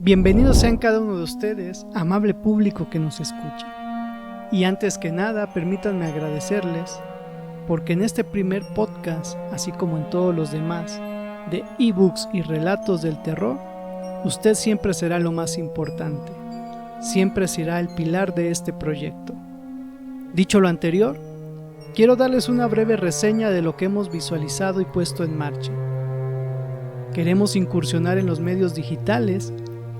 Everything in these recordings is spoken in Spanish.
Bienvenidos sean cada uno de ustedes, amable público que nos escucha. Y antes que nada, permítanme agradecerles porque en este primer podcast, así como en todos los demás, de ebooks y relatos del terror, usted siempre será lo más importante, siempre será el pilar de este proyecto. Dicho lo anterior, quiero darles una breve reseña de lo que hemos visualizado y puesto en marcha. Queremos incursionar en los medios digitales,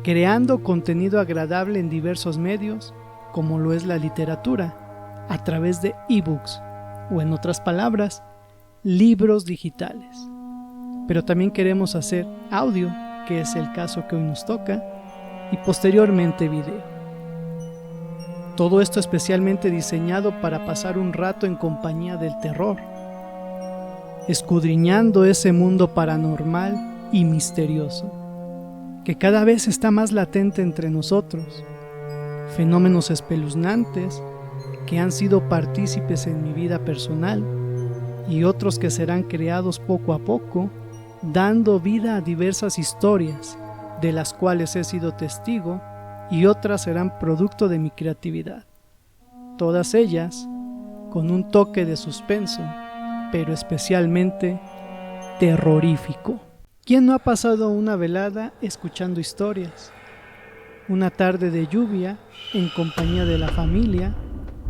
creando contenido agradable en diversos medios, como lo es la literatura, a través de ebooks, o en otras palabras, libros digitales. Pero también queremos hacer audio, que es el caso que hoy nos toca, y posteriormente video. Todo esto especialmente diseñado para pasar un rato en compañía del terror, escudriñando ese mundo paranormal y misterioso, que cada vez está más latente entre nosotros, fenómenos espeluznantes que han sido partícipes en mi vida personal y otros que serán creados poco a poco, dando vida a diversas historias de las cuales he sido testigo y otras serán producto de mi creatividad, todas ellas con un toque de suspenso, pero especialmente terrorífico. ¿Quién no ha pasado una velada escuchando historias? Una tarde de lluvia en compañía de la familia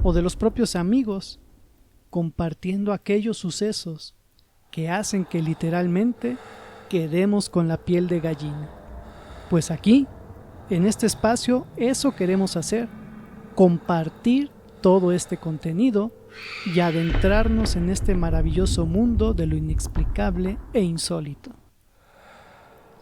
o de los propios amigos, compartiendo aquellos sucesos que hacen que literalmente quedemos con la piel de gallina. Pues aquí, en este espacio, eso queremos hacer, compartir todo este contenido y adentrarnos en este maravilloso mundo de lo inexplicable e insólito.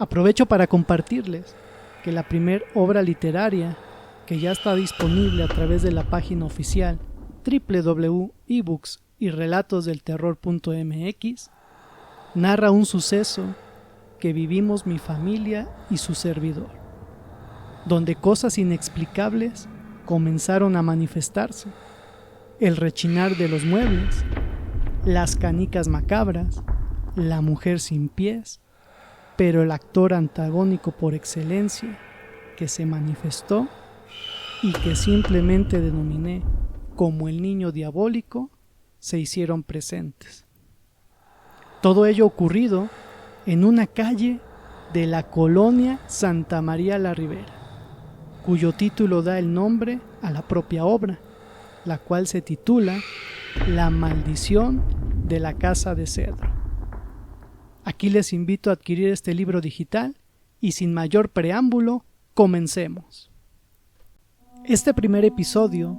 Aprovecho para compartirles que la primer obra literaria, que ya está disponible a través de la página oficial www.ebooksyrrelatosdelterror.mx, narra un suceso que vivimos mi familia y su servidor, donde cosas inexplicables comenzaron a manifestarse: el rechinar de los muebles, las canicas macabras, la mujer sin pies, pero el actor antagónico por excelencia que se manifestó y que simplemente denominé como el niño diabólico, se hicieron presentes. Todo ello ocurrido en una calle de la colonia Santa María la Ribera, cuyo título da el nombre a la propia obra, la cual se titula La maldición de la casa de cedro. Aquí les invito a adquirir este libro digital y sin mayor preámbulo, comencemos. Este primer episodio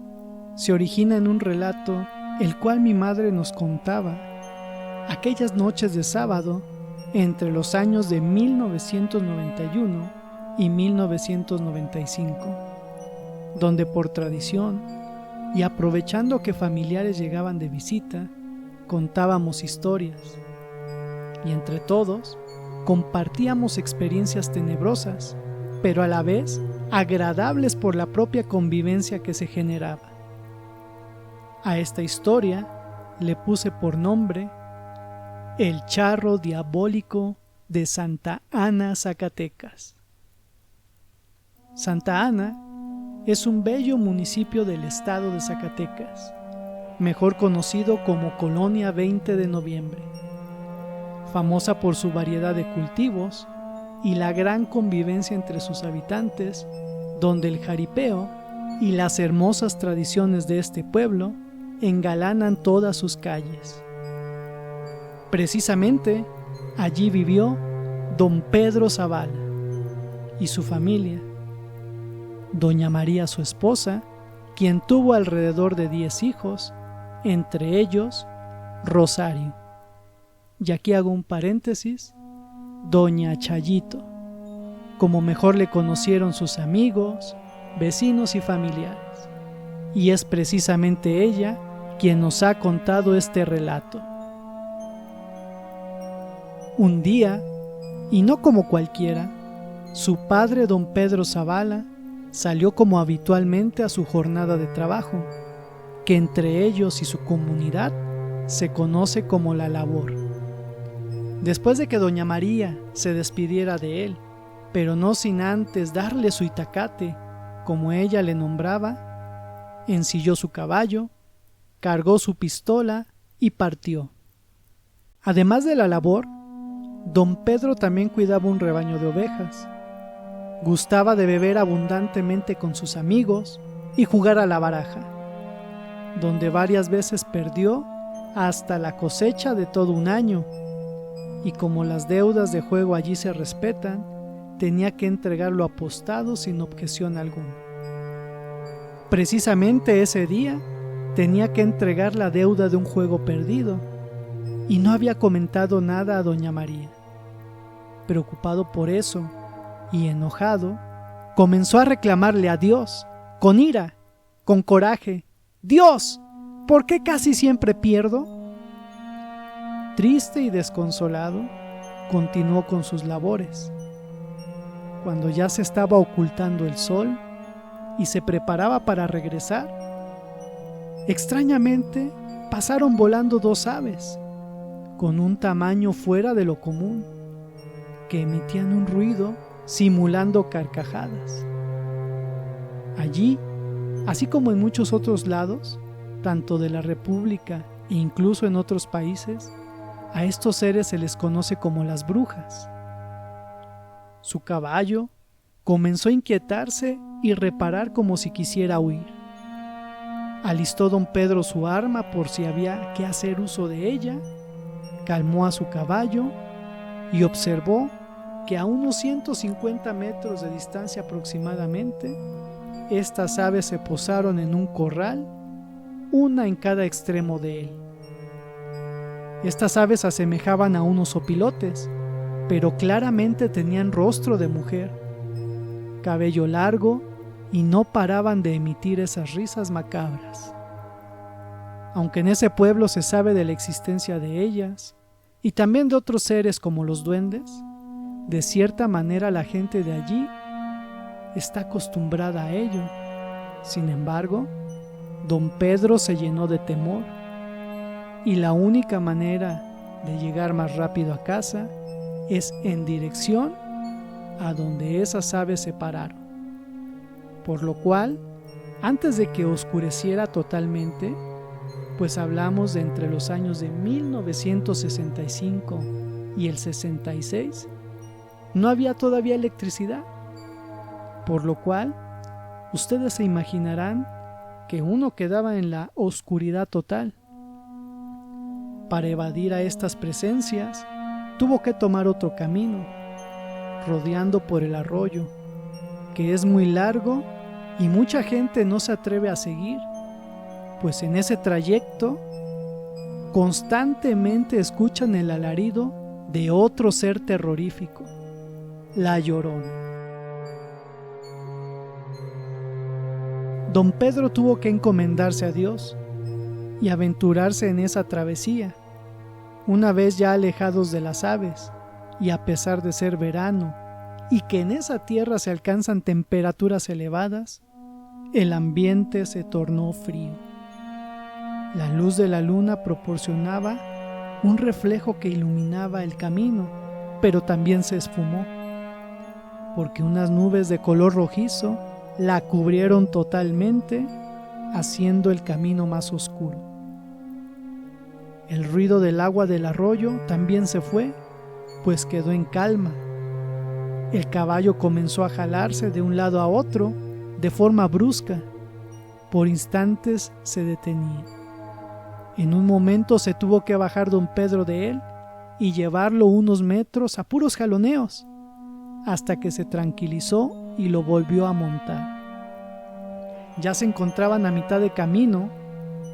se origina en un relato el cual mi madre nos contaba aquellas noches de sábado entre los años de 1991 y 1995, donde por tradición y aprovechando que familiares llegaban de visita, contábamos historias. Y entre todos, compartíamos experiencias tenebrosas, pero a la vez agradables por la propia convivencia que se generaba. A esta historia le puse por nombre El charro diabólico de Santa Ana, Zacatecas. Santa Ana es un bello municipio del estado de Zacatecas, mejor conocido como Colonia 20 de Noviembre. Famosa por su variedad de cultivos y la gran convivencia entre sus habitantes, donde el jaripeo y las hermosas tradiciones de este pueblo engalanan todas sus calles. Precisamente allí vivió don Pedro Zavala y su familia, doña María su esposa, quien tuvo alrededor de 10 hijos, entre ellos Rosario. Y aquí hago un paréntesis, doña Chayito, como mejor le conocieron sus amigos, vecinos y familiares. Y es precisamente ella quien nos ha contado este relato. Un día, y no como cualquiera, su padre don Pedro Zavala salió como habitualmente a su jornada de trabajo, que entre ellos y su comunidad se conoce como la labor. Después de que doña María se despidiera de él pero no sin antes darle su itacate, como ella le nombraba, ensilló su caballo, cargó su pistola y partió. Además de la labor, don Pedro también cuidaba un rebaño de ovejas. Gustaba de beber abundantemente con sus amigos y jugar a la baraja, donde varias veces perdió hasta la cosecha de todo un año, y como las deudas de juego allí se respetan, tenía que entregar lo apostado sin objeción alguna. Precisamente ese día tenía que entregar la deuda de un juego perdido, y no había comentado nada a doña María. Preocupado por eso y enojado, comenzó a reclamarle a Dios, con ira, con coraje: «Dios, ¿por qué casi siempre pierdo?». Triste y desconsolado, continuó con sus labores. Cuando ya se estaba ocultando el sol y se preparaba para regresar, extrañamente pasaron volando dos aves, con un tamaño fuera de lo común, que emitían un ruido simulando carcajadas. Allí, así como en muchos otros lados, tanto de la República e incluso en otros países, a estos seres se les conoce como las brujas. Su caballo comenzó a inquietarse y reparar como si quisiera huir. Alistó don Pedro su arma por si había que hacer uso de ella, calmó a su caballo y observó que a unos 150 metros de distancia aproximadamente, estas aves se posaron en un corral, una en cada extremo de él. Estas aves asemejaban a unos opilotes, pero claramente tenían rostro de mujer, cabello largo, y no paraban de emitir esas risas macabras. Aunque en ese pueblo se sabe de la existencia de ellas, y también de otros seres como los duendes, de cierta manera la gente de allí está acostumbrada a ello. Sin embargo, don Pedro se llenó de temor, y la única manera de llegar más rápido a casa es en dirección a donde esas aves se pararon. Por lo cual, antes de que oscureciera totalmente, pues hablamos de entre los años de 1965 y el 66, no había todavía electricidad, por lo cual ustedes se imaginarán que uno quedaba en la oscuridad total. Para evadir a estas presencias, tuvo que tomar otro camino, rodeando por el arroyo, que es muy largo y mucha gente no se atreve a seguir, pues en ese trayecto constantemente escuchan el alarido de otro ser terrorífico, la Llorona. Don Pedro tuvo que encomendarse a Dios y aventurarse en esa travesía. Una vez ya alejados de las aves, y a pesar de ser verano, y que en esa tierra se alcanzan temperaturas elevadas, el ambiente se tornó frío. La luz de la luna proporcionaba un reflejo que iluminaba el camino, pero también se esfumó, porque unas nubes de color rojizo la cubrieron totalmente, haciendo el camino más oscuro. El ruido del agua del arroyo también se fue, pues quedó en calma. El caballo comenzó a jalarse de un lado a otro de forma brusca. Por instantes se detenía. En un momento se tuvo que bajar don Pedro de él y llevarlo unos metros a puros jaloneos, hasta que se tranquilizó y lo volvió a montar. Ya se encontraban a mitad de camino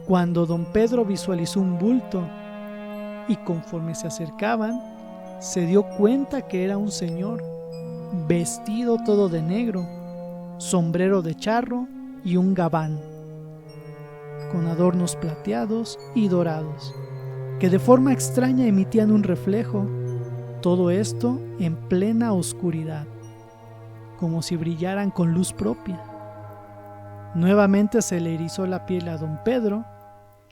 cuando don Pedro visualizó un bulto, y conforme se acercaban se dio cuenta que era un señor vestido todo de negro, sombrero de charro y un gabán, con adornos plateados y dorados, que de forma extraña emitían un reflejo, todo esto en plena oscuridad, como si brillaran con luz propia. Nuevamente se le erizó la piel a don Pedro,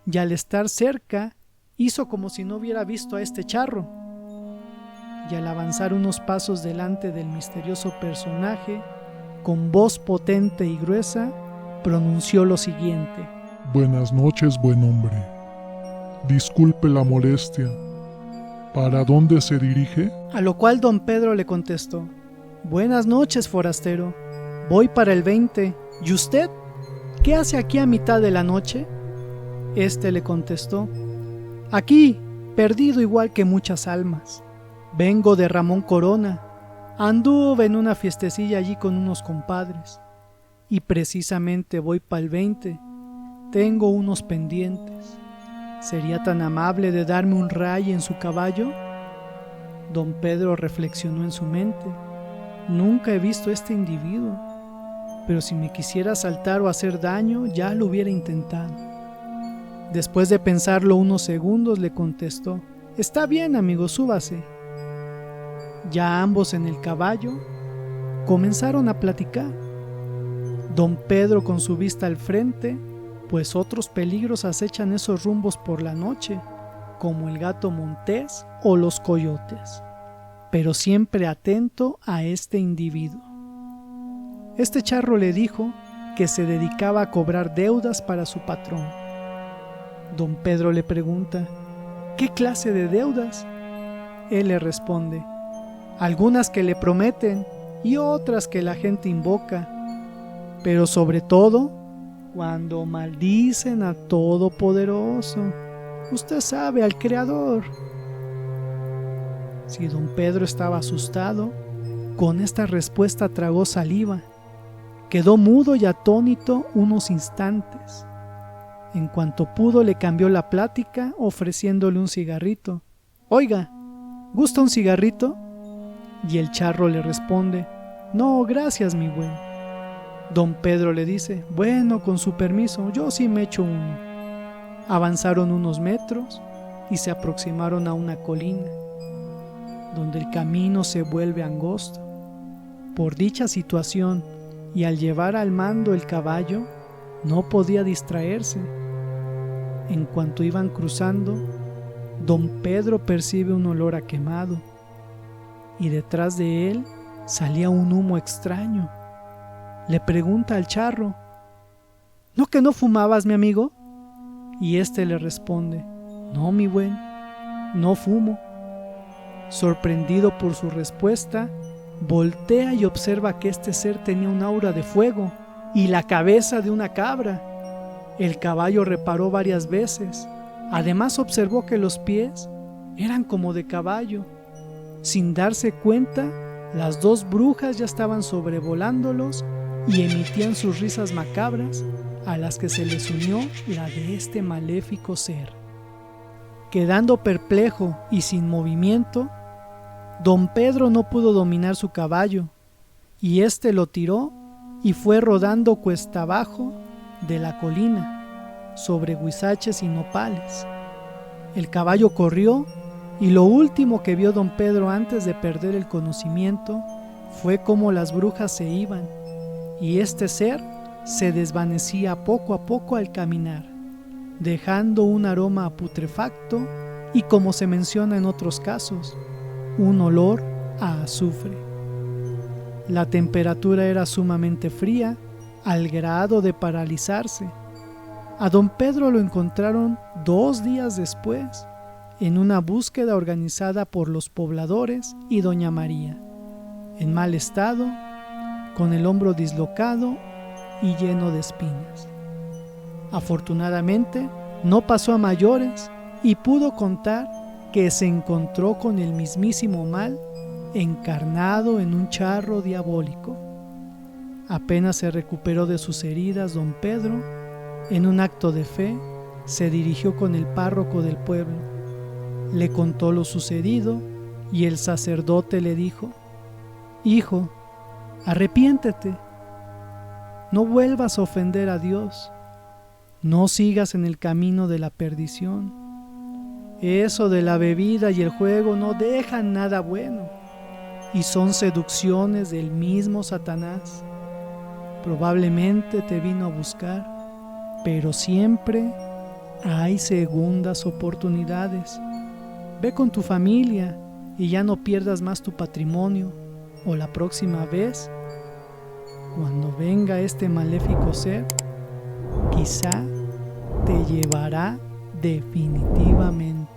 y al estar cerca hizo como si no hubiera visto a este charro. y al avanzar unos pasos delante del misterioso personaje, con voz potente y gruesa, pronunció lo siguiente: Buenas noches, buen hombre. Disculpe la molestia. ¿Para dónde se dirige? A lo cual don Pedro le contestó: Buenas noches, forastero. Voy para el 20. ¿Y usted? ¿Qué hace aquí a mitad de la noche? Este le contestó: Aquí, perdido igual que muchas almas. Vengo de Ramón Corona. Anduve en una fiestecilla allí con unos compadres. Y precisamente voy para el 20. Tengo unos pendientes. ¿Sería tan amable de darme un ray en su caballo? Don Pedro reflexionó en su mente. Nunca he visto a este individuo, pero si me quisiera asaltar o hacer daño, ya lo hubiera intentado. Después de pensarlo unos segundos, le contestó: Está bien, amigo, súbase. Ya ambos en el caballo comenzaron a platicar. Don Pedro con su vista al frente, pues otros peligros acechan esos rumbos por la noche, como el gato montés o los coyotes, pero siempre atento a este individuo. Este charro le dijo que se dedicaba a cobrar deudas para su patrón. Don Pedro le pregunta: ¿Qué clase de deudas? Él le responde: algunas que le prometen y otras que la gente invoca, pero sobre todo cuando maldicen a Todopoderoso. Usted sabe, al Creador. Si don Pedro estaba asustado, con esta respuesta tragó saliva. Quedó mudo y atónito unos instantes. En cuanto pudo, le cambió la plática ofreciéndole un cigarrito. Oiga, ¿gusta un cigarrito? Y el charro le responde: No, gracias, mi buen. Don Pedro le dice: Bueno, con su permiso, yo sí me echo uno. Avanzaron unos metros y se aproximaron a una colina, donde el camino se vuelve angosto. Por dicha situación, y al llevar al mando el caballo, no podía distraerse. En cuanto iban cruzando, don Pedro percibe un olor a quemado, y detrás de él salía un humo extraño. Le pregunta al charro: ¿No que no fumabas, mi amigo? Y este le responde: No, mi buen, no fumo. Sorprendido por su respuesta, voltea y observa que este ser tenía un aura de fuego y la cabeza de una cabra. El caballo reparó varias veces. Además observó que los pies eran como de caballo. Sin darse cuenta, las dos brujas ya estaban sobrevolándolos y emitían sus risas macabras, a las que se les unió la de este maléfico ser. Quedando perplejo y sin movimiento, don Pedro no pudo dominar su caballo, y éste lo tiró y fue rodando cuesta abajo de la colina, sobre huizaches y nopales. El caballo corrió, y lo último que vio don Pedro antes de perder el conocimiento fue cómo las brujas se iban, y este ser se desvanecía poco a poco al caminar, dejando un aroma a putrefacto y, como se menciona en otros casos, un olor a azufre. La temperatura era sumamente fría, al grado de paralizarse. A don Pedro lo encontraron 2 días después, en una búsqueda organizada por los pobladores y doña María, en mal estado, con el hombro dislocado y lleno de espinas. Afortunadamente, no pasó a mayores y pudo contar que se encontró con el mismísimo mal encarnado en un charro diabólico. Apenas se recuperó de sus heridas, don Pedro, en un acto de fe, se dirigió con el párroco del pueblo. Le contó lo sucedido y el sacerdote le dijo: Hijo, arrepiéntete. No vuelvas a ofender a Dios. No sigas en el camino de la perdición. Eso de la bebida y el juego no dejan nada bueno, y son seducciones del mismo Satanás. Probablemente te vino a buscar, pero siempre hay segundas oportunidades. Ve con tu familia y ya no pierdas más tu patrimonio, o la próxima vez, cuando venga este maléfico ser, quizá te llevará definitivamente.